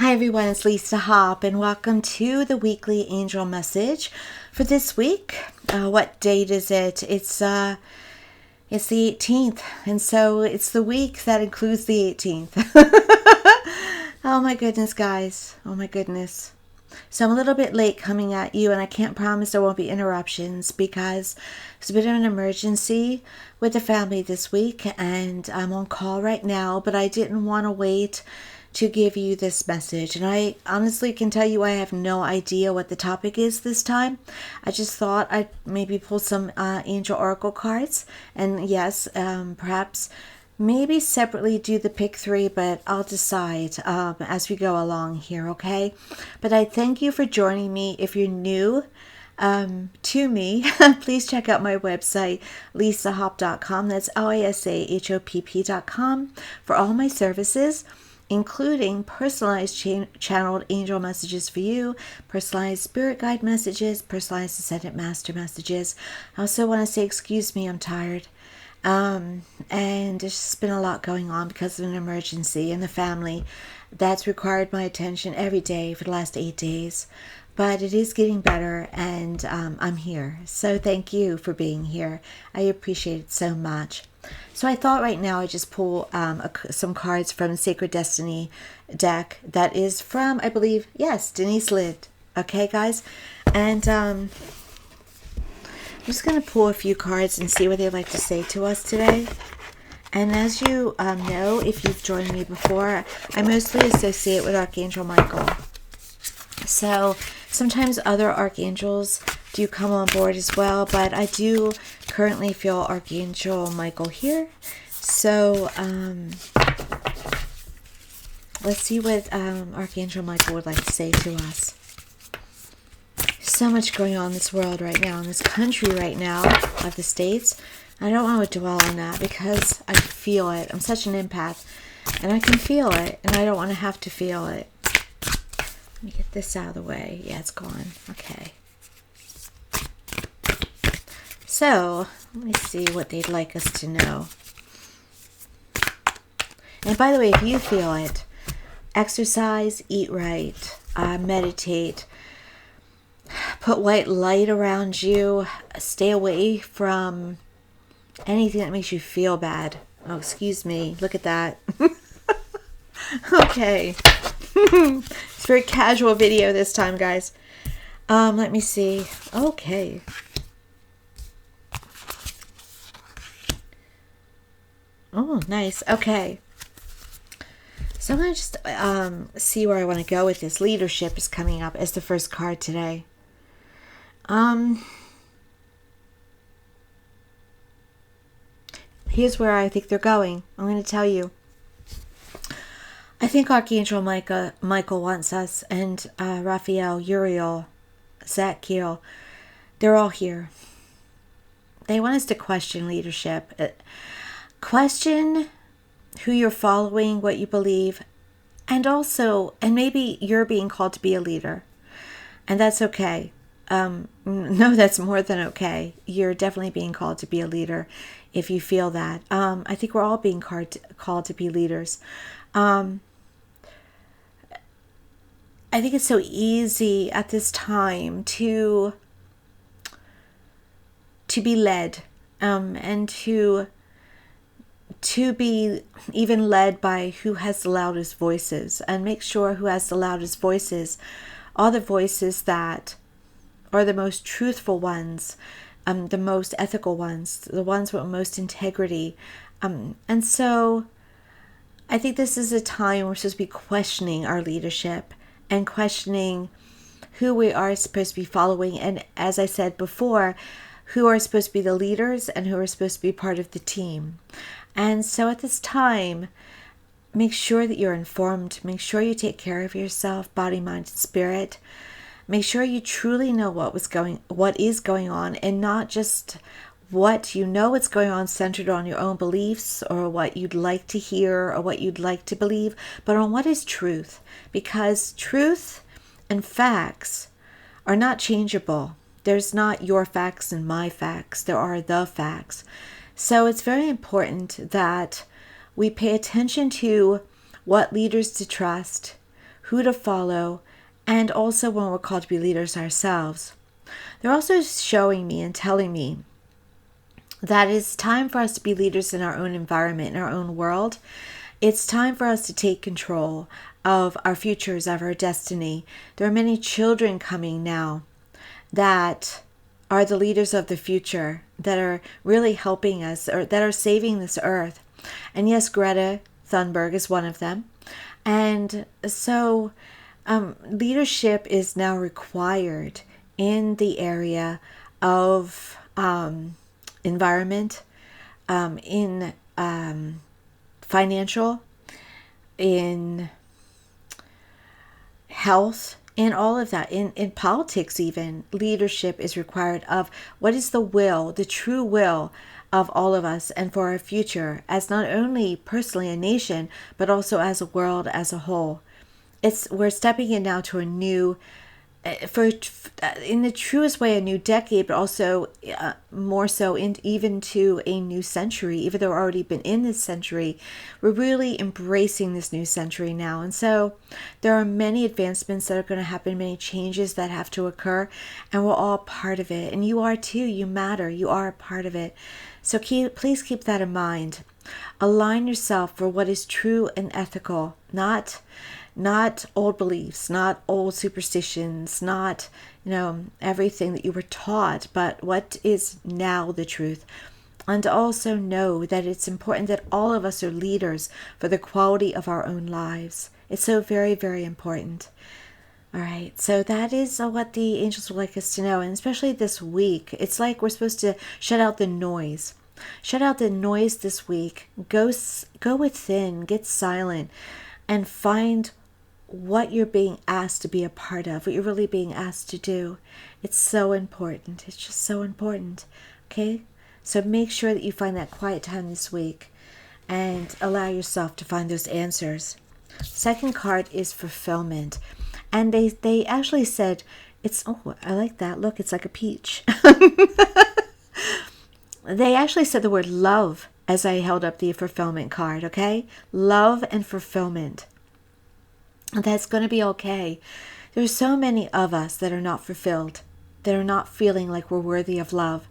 Hi everyone, it's Lisa Hop and welcome to the weekly angel message for this week. What date is it? It's the 18th, and so it's the week that includes the 18th. Oh my goodness, guys. Oh my goodness. So I'm a little bit late coming at you, and I can't promise there won't be interruptions because it's a bit of an emergency with the family this week, and I'm on call right now, but I didn't want to wait to give you this message. And I honestly can tell you I have no idea what the topic is this time. I just thought I'd maybe pull some angel oracle cards, and yes, perhaps maybe separately do the pick three, but I'll decide as we go along here, okay? But I thank you for joining me. If you're new to me, please check out my website, lisahop.com. That's LISAHOPP.com for all my services, including personalized channeled angel messages for you, personalized spirit guide messages, personalized ascended master messages. I also want to say, excuse me, I'm tired. And there's just been a lot going on because of an emergency in the family that's required my attention every day for the last 8 days. But it is getting better, and I'm here. So thank you for being here. I appreciate it so much. So I thought right now I'd just pull some cards from the Sacred Destiny deck that is from, I believe, yes, Denise Litt. Okay, guys? And I'm just going to pull a few cards and see what they'd like to say to us today. And as you know, if you've joined me before, I mostly associate with Archangel Michael. So sometimes other archangels do come on board as well, but I do currently feel Archangel Michael here. So let's see what Archangel Michael would like to say to us. So much going on in this world right now, in this country right now of the States. I don't want to dwell on that because I feel it. I'm such an empath, and I can feel it, and I don't want to have to feel it. Let me get this out of the way. Yeah, it's gone. Okay. So, let me see what they'd like us to know. And by the way, if you feel it, exercise, eat right, meditate, put white light around you, stay away from anything that makes you feel bad. Oh, excuse me. Look at that. Okay. It's a very casual video this time, guys. Let me see. Okay. Oh, nice. Okay. So I'm going to just see where I want to go with this. Leadership is coming up as the first card today. Here's where I think they're going. I'm going to tell you. I think Archangel Michael wants us, and Raphael, Uriel, Zadkiel, they're all here. They want us to question leadership. Question who you're following, what you believe, and maybe you're being called to be a leader. And that's okay. No, that's more than okay. You're definitely being called to be a leader if you feel that. I think we're all being called to be leaders. I think it's so easy at this time to be led, and to be even led by who has the loudest voices, and make sure who has the loudest voices are the voices that are the most truthful ones, the most ethical ones, the ones with most integrity. And so I think this is a time we're supposed to be questioning our leadership and questioning who we are supposed to be following. And as I said before, who are supposed to be the leaders and who are supposed to be part of the team. And so at this time, make sure that you're informed. Make sure you take care of yourself, body, mind, and spirit. Make sure you truly know what is going on, and not just what you know what's going on centered on your own beliefs or what you'd like to hear or what you'd like to believe, but on what is truth. Because truth and facts are not changeable. There's not your facts and my facts. There are the facts. So it's very important that we pay attention to what leaders to trust, who to follow, and also when we're called to be leaders ourselves. They're also showing me and telling me that it's time for us to be leaders in our own environment, in our own world. It's time for us to take control of our futures, of our destiny. There are many children coming now that are the leaders of the future, that are really helping us, or that are saving this earth. And yes, Greta Thunberg is one of them. And so leadership is now required in the area of environment, in financial, in health, in all of that, in politics even. Leadership is required of what is the will, the true will of all of us, and for our future, as not only personally a nation, but also as a world as a whole. We're stepping in now to a new, in the truest way, a new decade, but also more so even to a new century. Even though we've already been in this century, we're really embracing this new century now. And so there are many advancements that are going to happen, many changes that have to occur, and we're all part of it. And you are too. You matter. You are a part of it. So please keep that in mind. Align yourself for what is true and ethical, not old beliefs, not old superstitions, not, everything that you were taught, but what is now the truth. And also know that it's important that all of us are leaders for the quality of our own lives. It's so very, very important. All right, so that is what the angels would like us to know, and especially this week. It's like we're supposed to shut out the noise. Shut out the noise this week. Go within, get silent, and find what you're being asked to be a part of, what you're really being asked to do. It's so important. It's just so important. Okay? So make sure that you find that quiet time this week and allow yourself to find those answers. Second card is fulfillment. And they actually said, I like that. Look, it's like a peach. They actually said the word love as I held up the fulfillment card, okay? Love and fulfillment. That's going to be okay. There's so many of us that are not fulfilled, that are not feeling like we're worthy of love.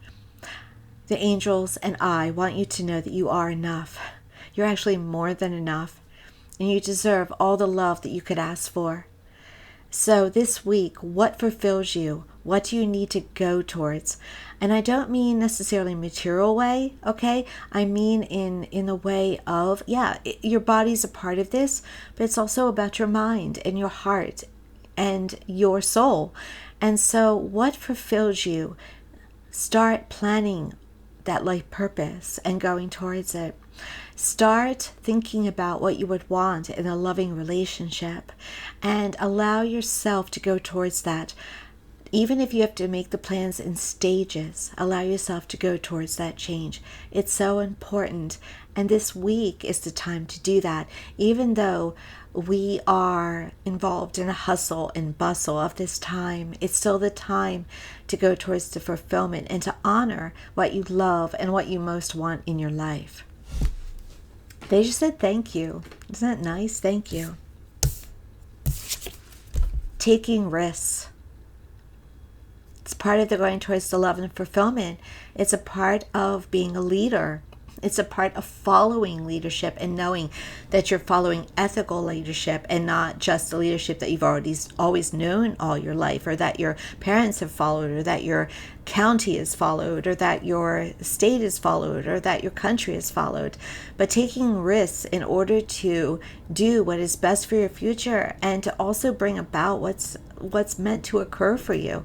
The angels and I want you to know that you are enough. You're actually more than enough, and you deserve all the love that you could ask for. So this week, what fulfills you? What do you need to go towards? And I don't mean necessarily material way, okay? I mean in the way of, your body's a part of this, but it's also about your mind and your heart and your soul. And so what fulfills you? Start planning that life purpose and going towards it. Start thinking about what you would want in a loving relationship and allow yourself to go towards that. Even if you have to make the plans in stages, allow yourself to go towards that change. It's so important. And this week is the time to do that. Even though we are involved in a hustle and bustle of this time, it's still the time to go towards the fulfillment and to honor what you love and what you most want in your life. They just said thank you. Isn't that nice? Thank you. Taking risks. It's part of the going towards the love and fulfillment. It's a part of being a leader. It's a part of following leadership and knowing that you're following ethical leadership and not just the leadership that you've always known all your life, or that your parents have followed, or that your county has followed, or that your state has followed, or that your country has followed. But taking risks in order to do what is best for your future and to also bring about what's meant to occur for you.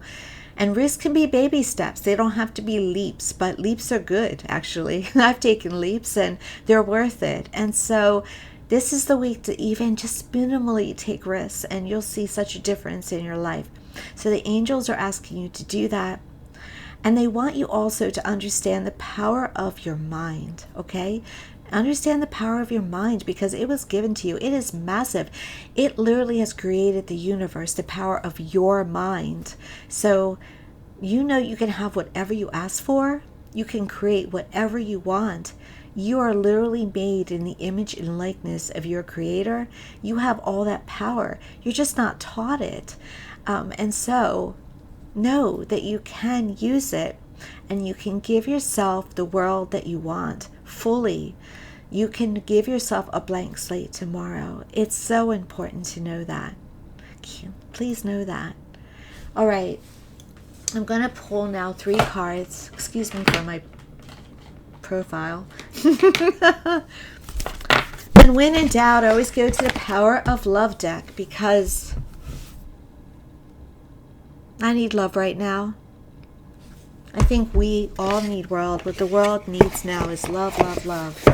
And risks can be baby steps. They don't have to be leaps, but leaps are good, actually. I've taken leaps and they're worth it. And so this is the week to even just minimally take risks, and you'll see such a difference in your life. So the angels are asking you to do that. And they want you also to understand the power of your mind, okay? Understand the power of your mind, because it was given to you. It is massive. It literally has created the universe, the power of your mind. So you know you can have whatever you ask for. You can create whatever you want. You are literally made in the image and likeness of your Creator. You have all that power. You're just not taught it. And so know that you can use it, and you can give yourself the world that you want fully. You can give yourself a blank slate tomorrow. It's so important to know that. Please know that. All right. I'm going to pull now 3 cards. Excuse me for my profile. And when in doubt, I always go to the Power of Love deck, because I need love right now. I think we all need world. What the world needs now is love, love, love.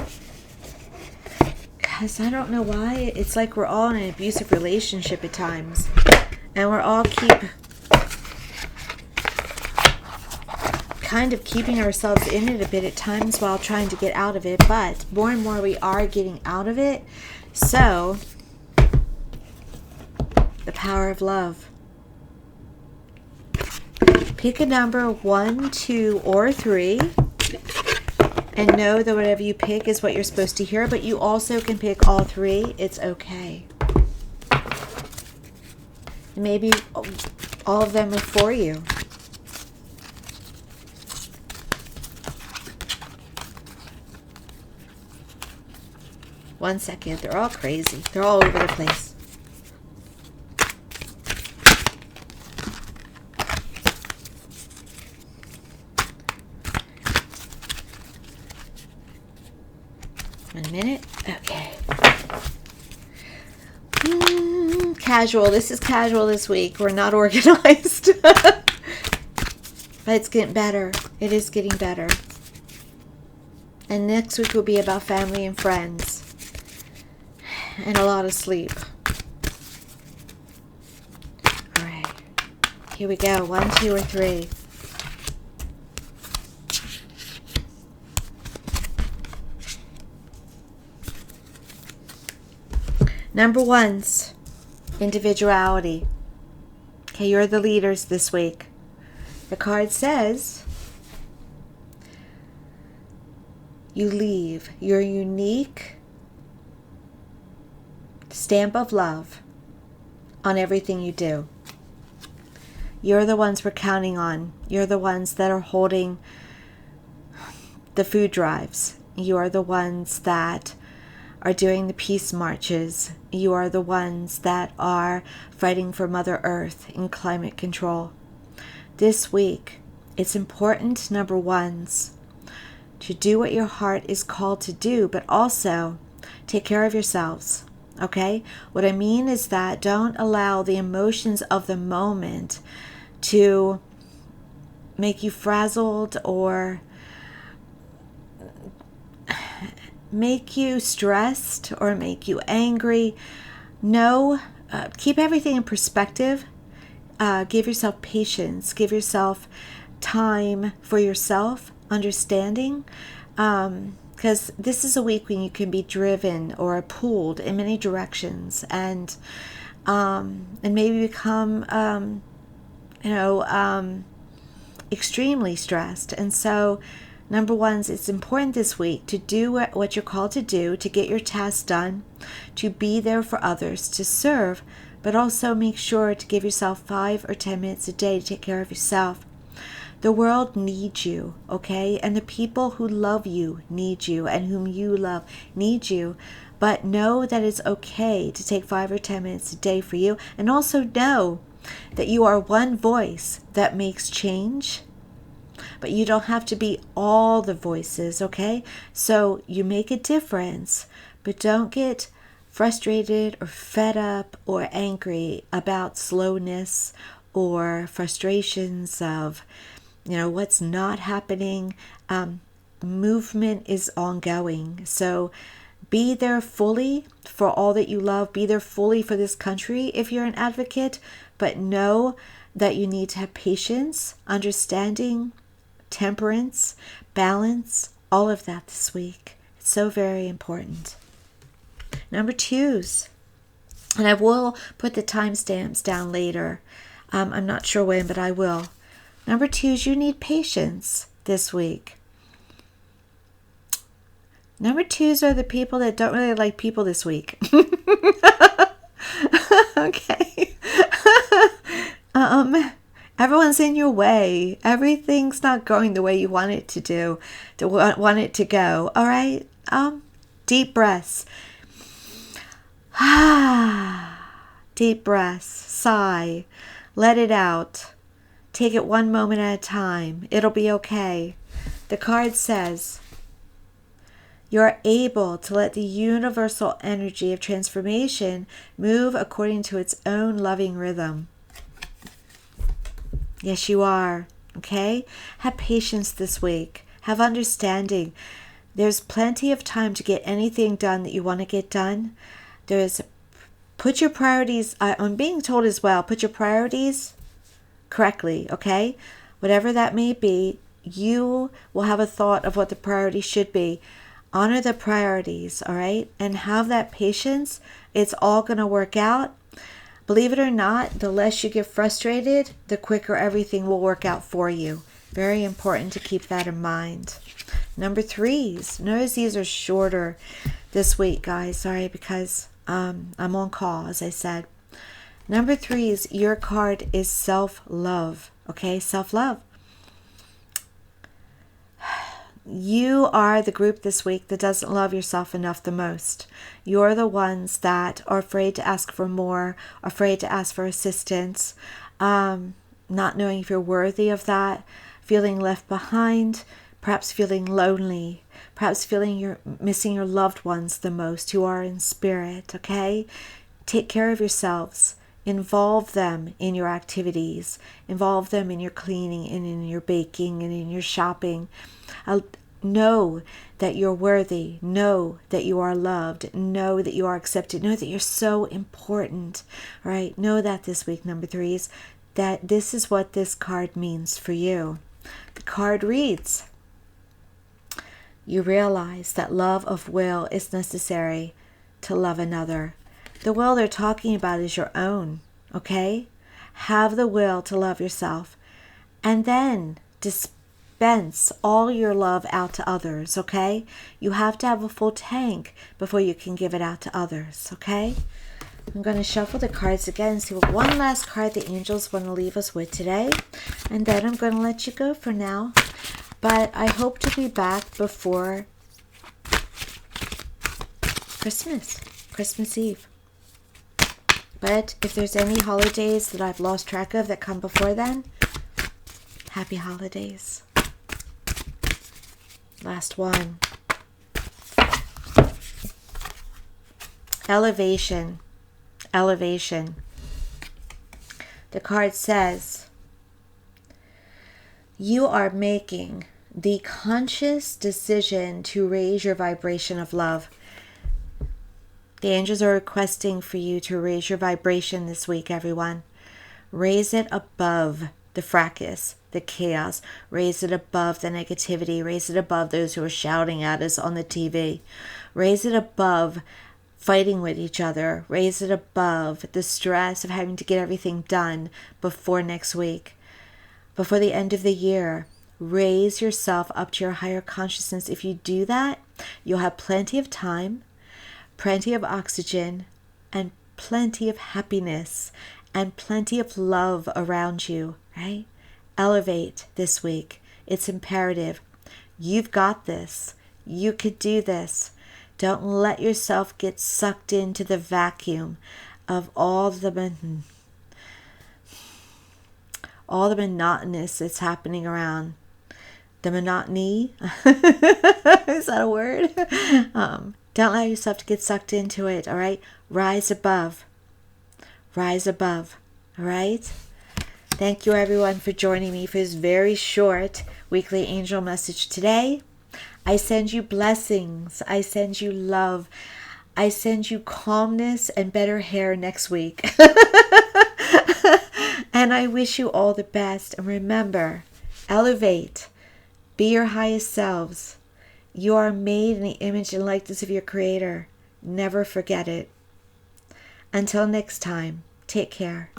Because I don't know why. It's like we're all in an abusive relationship at times. And we're all kind of keeping ourselves in it a bit at times while trying to get out of it. But more and more we are getting out of it. So, the power of love. Pick a number 1, 2, or 3. And know that whatever you pick is what you're supposed to hear. But you also can pick all 3. It's okay. Maybe all of them are for you. One second. They're all crazy. They're all over the place. One minute. Okay. Casual. This is casual this week. We're not organized. But it's getting better. It is getting better. And next week will be about family and friends. And a lot of sleep. All right. Here we go. 1, 2, or 3. Number 1's individuality. Okay, you're the leaders this week. The card says you leave your unique stamp of love on everything you do. You're the ones we're counting on. You're the ones that are holding the food drives. You are the ones that are doing the peace marches. You are the ones that are fighting for Mother Earth in climate control. This week, it's important, number 1's, to do what your heart is called to do, but also take care of yourselves. Okay? What I mean is that don't allow the emotions of the moment to make you frazzled or make you stressed or make you angry. No, keep everything in perspective. Give yourself patience. Give yourself time for yourself, understanding. Because this is a week when you can be driven or pulled in many directions, and maybe become, extremely stressed. And so, number 1's, it's important this week to do what you're called to do, to get your tasks done, to be there for others, to serve, but also make sure to give yourself 5 or 10 minutes a day to take care of yourself. The world needs you, okay? And the people who love you need you, and whom you love need you. But know that it's okay to take 5 or 10 minutes a day for you. And also know that you are one voice that makes change. But you don't have to be all the voices, okay? So you make a difference, but don't get frustrated or fed up or angry about slowness or frustrations of what's not happening. Movement is ongoing. So be there fully for all that you love. Be there fully for this country if you're an advocate. But know that you need to have patience, understanding, temperance, balance, all of that this week. It's so very important. Number 2's, and I will put the timestamps down later. I'm not sure when, but I will. Number 2's, you need patience this week. Number 2s are the people that don't really like people this week. Okay. Everyone's in your way. Everything's not going the way you want it want it to go. All right. Deep breaths. Deep breaths. Sigh. Let it out. Take it one moment at a time. It'll be okay. The card says, you're able to let the universal energy of transformation move according to its own loving rhythm. Yes, you are. Okay? Have patience this week. Have understanding. There's plenty of time to get anything done that you want to get done. Put your priorities, I'm being told as well, put your priorities correctly, okay? Whatever that may be, you will have a thought of what the priority should be. Honor the priorities, all right? And have that patience. It's all going to work out. Believe it or not, the less you get frustrated, the quicker everything will work out for you. Very important to keep that in mind. Number 3s. Notice these are shorter this week, guys. Sorry, because I'm on call, as I said. Number 3s, your card is self-love. Okay, self-love. You are the group this week that doesn't love yourself enough the most. You're the ones that are afraid to ask for more, afraid to ask for assistance, not knowing if you're worthy of that, feeling left behind, perhaps feeling lonely, perhaps feeling you're missing your loved ones the most who are in spirit, okay? Take care of yourselves. Involve them in your activities. Involve them in your cleaning and in your baking and in your shopping. Know that you're worthy. Know that you are loved. Know that you are accepted. Know that you're so important. All right? Know that this week, number 3s, that this is what this card means for you. The card reads, you realize that love of will is necessary to love another. The will they're talking about is your own, okay? Have the will to love yourself. And then dispense all your love out to others, okay? You have to have a full tank before you can give it out to others, okay? I'm going to shuffle the cards again and see what one last card the angels want to leave us with today. And then I'm going to let you go for now. But I hope to be back before Christmas Eve. But if there's any holidays that I've lost track of that come before then, happy holidays. Last one. Elevation. Elevation. The card says, you are making the conscious decision to raise your vibration of love. The angels are requesting for you to raise your vibration this week, everyone. Raise it above the fracas, the chaos. Raise it above the negativity. Raise it above those who are shouting at us on the TV. Raise it above fighting with each other. Raise it above the stress of having to get everything done before next week. Before the end of the year. Raise yourself up to your higher consciousness. If you do that, you'll have plenty of time, plenty of oxygen, and plenty of happiness, and plenty of love around you, right? Elevate this week. It's imperative. You've got this. You could do this. Don't let yourself get sucked into the vacuum of all the monotonous that's happening around. The monotony. Is that a word? Don't allow yourself to get sucked into it, all right? Rise above. Rise above, all right? Thank you, everyone, for joining me for this very short weekly angel message today. I send you blessings. I send you love. I send you calmness and better hair next week. And I wish you all the best. And remember, elevate. Be your highest selves. You are made in the image and likeness of your Creator. Never forget it. Until next time, take care.